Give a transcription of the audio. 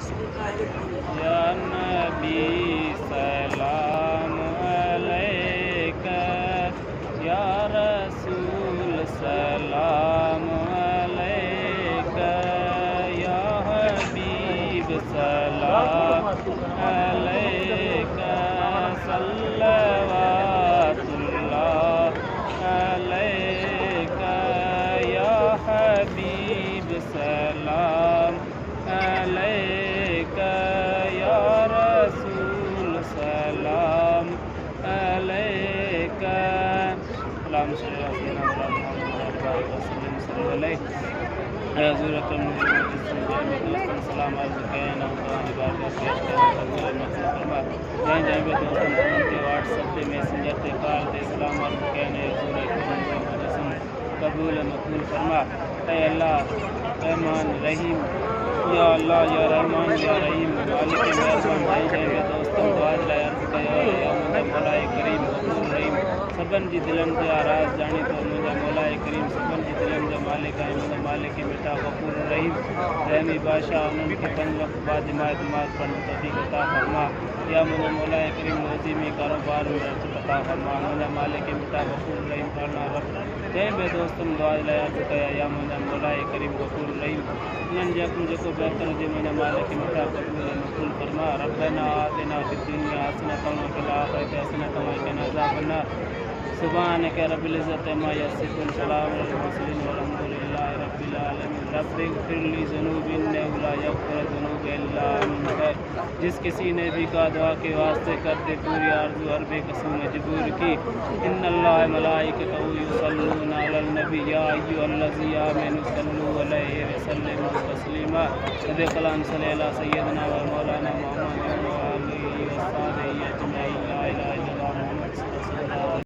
یا نبی سلام علیکہ، یا رسول سلام علیکہ، یا حبیب سلام علیکہ، صلوات اللہ علیکہ، یا حبیب سلام علیکہ، یا رسول سلام علیکہ، اللہم صلی علی سیدنا محمد وسلم صلی علیہ اے حضور اکرم سلام عرض کہنا قرآن بارگاہ پیش کرنا فرما جائیں جائیں بے دوستوں کے واٹس ایپ دے میسنجر دے کال دے سلام عرض کہنا اے حضور اکرم قبول مقبول فرما اے اللہ رحمان رحیم، یا اللہ یا رحمان یا رحیم مالک مہربان جائیں جائیں بے دوستوں دعا دلائے عرض کہا یا مجھے مولا کریم غفور رحیم سبن جی دلن جا آراز جانی تو مجھے مولا کریم سبن جی دلن جا مالک ہے مجھے مالک مٹا غفور رحیم رحمی بادشاہ انہوں کے 5 وقت بعد جماعت نماز پڑھنے توفیق عطا فرما یا مجھے مولا کریم نظیمی کاروبار میں رزق عطا فرما مجھے مالک مٹا غفور رحیم کرنا رب جائیں بے دوستوں دعا دلائے عرض کہا یا مجھے مولا کریم غفور رحیم نن جاکم جکو بہتر جی مجھے مالک مٹا قبول مقبول فرما ربنا آتنا فی الدنیا حسنۃ وفی الآخرۃ حسنۃ وقنا عذاب النار سبحانک رب العزت عما یصفون سلام علی المرسلین والحمد للہ رب العالمین رب اغفر لی ذنوبی انہ لا یغفر الذنوب الا انت جس کسی نے بھی کہا دعا کے واسطے کرتے پوری آرزو ہر بے قسم مجبور کی ان اللہ ملائکتہ یصلون علی النبی یا ایھا الذین آمنوا صلوا علیہ وسلموا تسلیما صدق اللہ صلی اللہ سیدنا و مولانا محمد و آلہ و صحبہ اجمعین